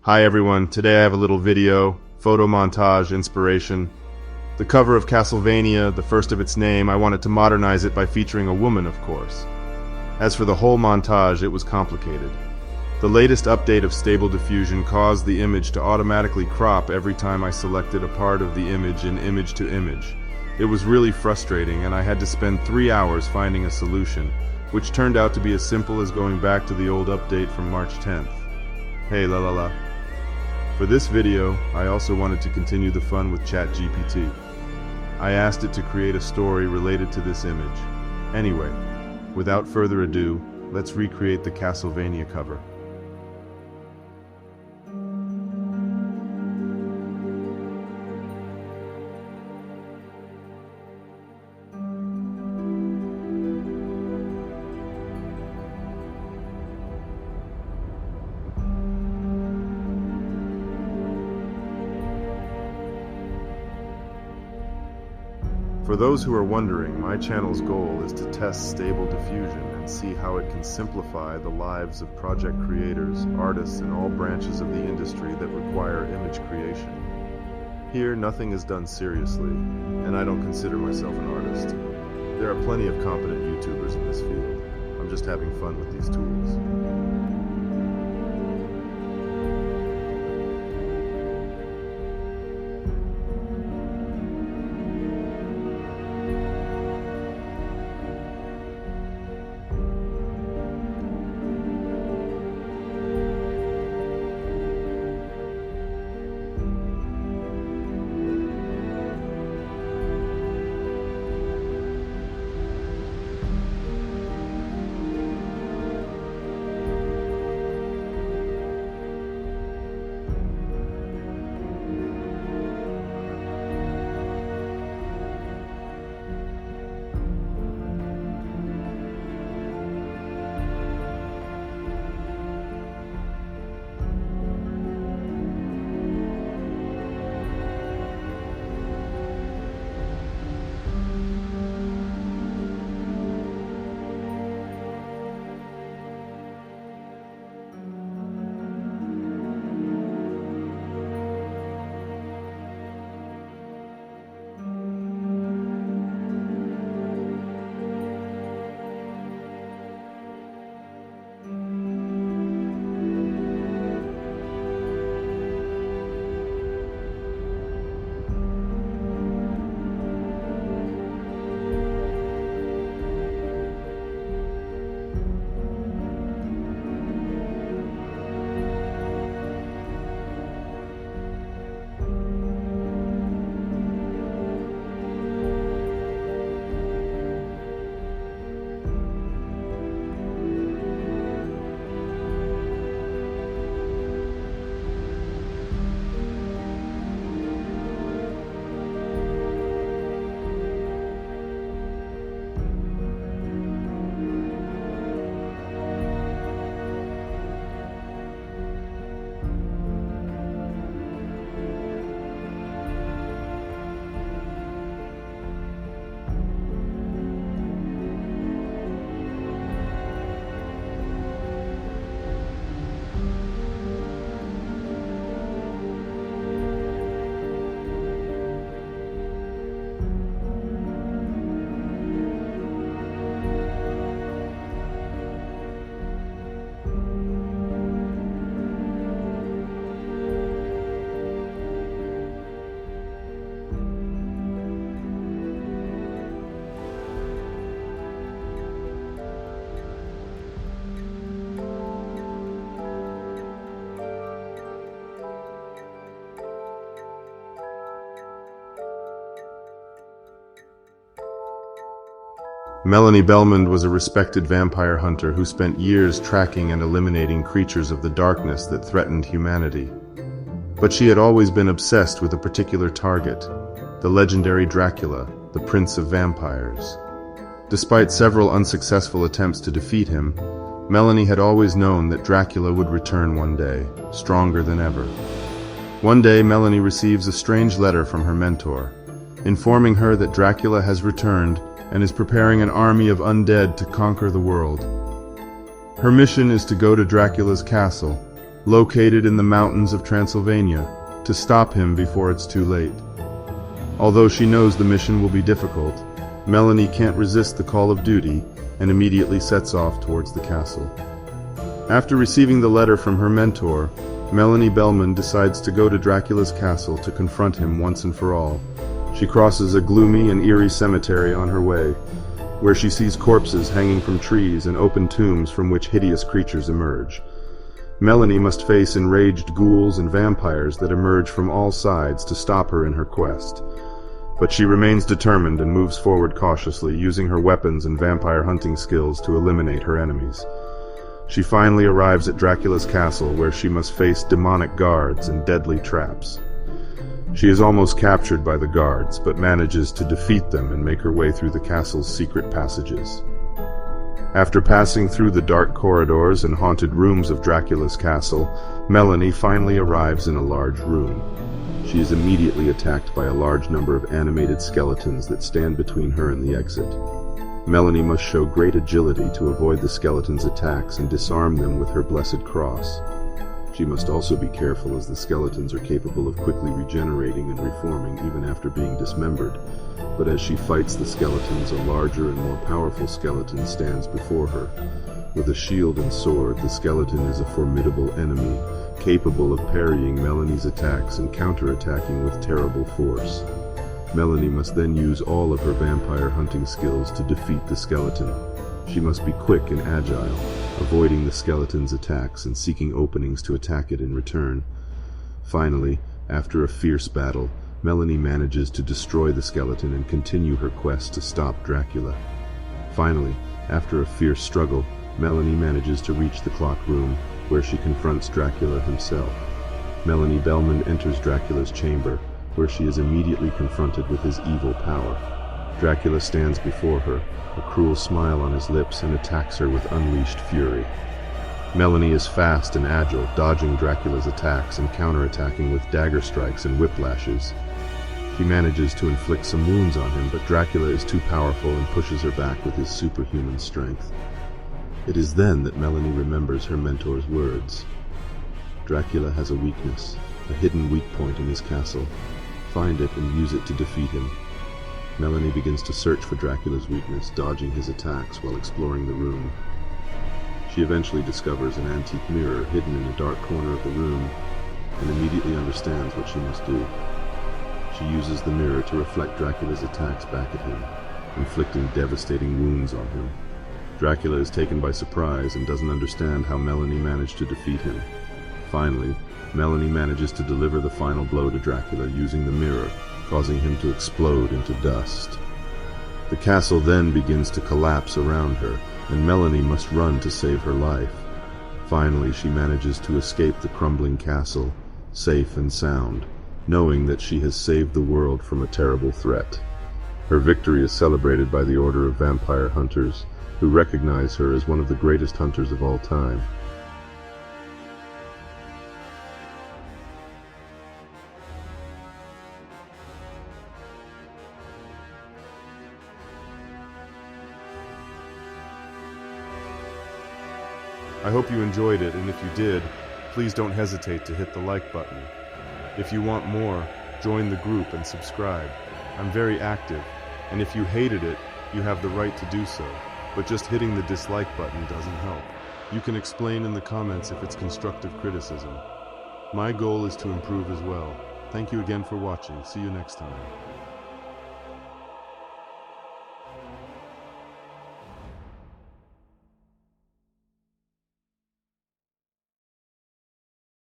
Hi everyone, today I have a little video, photo montage, inspiration. The cover of Castlevania, the first of its name, I wanted to modernize it by featuring a woman, of course. As for the whole montage, it was complicated. The latest update of Stable Diffusion caused the image to automatically crop every time I selected a part of the image in image to image. It was really frustrating, and I had to spend 3 hours finding a solution, which turned out to be as simple as going back to the old update from March 10th. Hey la la la. For this video, I also wanted to continue the fun with ChatGPT. I asked it to create a story related to this image. Anyway, without further ado, let's recreate the Castlevania cover. For those who are wondering, my channel's goal is to test Stable Diffusion and see how it can simplify the lives of project creators, artists, and all branches of the industry that require image creation. Here, nothing is done seriously, and I don't consider myself an artist. There are plenty of competent YouTubers in this field. I'm just having fun with these tools. Melanie Belmond was a respected vampire hunter who spent years tracking and eliminating creatures of the darkness that threatened humanity. But she had always been obsessed with a particular target, the legendary Dracula, the Prince of Vampires. Despite several unsuccessful attempts to defeat him, Melanie had always known that Dracula would return one day, stronger than ever. One day, Melanie receives a strange letter from her mentor, informing her that Dracula has returned and is preparing an army of undead to conquer the world. Her mission is to go to Dracula's castle, located in the mountains of Transylvania, to stop him before it's too late. Although she knows the mission will be difficult, Melanie can't resist the call of duty and immediately sets off towards the castle. After receiving the letter from her mentor, Melanie Bellman decides to go to Dracula's castle to confront him once and for all. She crosses a gloomy and eerie cemetery on her way, where she sees corpses hanging from trees and open tombs from which hideous creatures emerge. Melanie must face enraged ghouls and vampires that emerge from all sides to stop her in her quest. But she remains determined and moves forward cautiously, using her weapons and vampire hunting skills to eliminate her enemies. She finally arrives at Dracula's castle, where she must face demonic guards and deadly traps. She is almost captured by the guards, but manages to defeat them and make her way through the castle's secret passages. After passing through the dark corridors and haunted rooms of Dracula's castle, Melanie finally arrives in a large room. She is immediately attacked by a large number of animated skeletons that stand between her and the exit. Melanie must show great agility to avoid the skeletons' attacks and disarm them with her blessed cross. She must also be careful, as the skeletons are capable of quickly regenerating and reforming even after being dismembered. But as she fights the skeletons, a larger and more powerful skeleton stands before her. With a shield and sword, the skeleton is a formidable enemy, capable of parrying Melanie's attacks and counterattacking with terrible force. Melanie must then use all of her vampire hunting skills to defeat the skeleton. She must be quick and agile, avoiding the skeleton's attacks and seeking openings to attack it in return. Finally, after a fierce battle, Melanie manages to destroy the skeleton and continue her quest to stop Dracula. Finally, after a fierce struggle, Melanie manages to reach the clock room, where she confronts Dracula himself. Melanie Bellman enters Dracula's chamber, where she is immediately confronted with his evil power. Dracula stands before her, a cruel smile on his lips, and attacks her with unleashed fury. Melanie is fast and agile, dodging Dracula's attacks and counterattacking with dagger strikes and whiplashes. She manages to inflict some wounds on him, but Dracula is too powerful and pushes her back with his superhuman strength. It is then that Melanie remembers her mentor's words. Dracula has a weakness, a hidden weak point in his castle. Find it and use it to defeat him. Melanie begins to search for Dracula's weakness, dodging his attacks while exploring the room. She eventually discovers an antique mirror hidden in a dark corner of the room and immediately understands what she must do. She uses the mirror to reflect Dracula's attacks back at him, inflicting devastating wounds on him. Dracula is taken by surprise and doesn't understand how Melanie managed to defeat him. Finally, Melanie manages to deliver the final blow to Dracula using the mirror, causing him to explode into dust. The castle then begins to collapse around her, and Melanie must run to save her life. Finally, she manages to escape the crumbling castle, safe and sound, knowing that she has saved the world from a terrible threat. Her victory is celebrated by the Order of Vampire Hunters, who recognize her as one of the greatest hunters of all time. I hope you enjoyed it, and if you did, please don't hesitate to hit the like button. If you want more, join the group and subscribe. I'm very active, and if you hated it, you have the right to do so, but just hitting the dislike button doesn't help. You can explain in the comments if it's constructive criticism. My goal is to improve as well. Thank you again for watching. See you next time.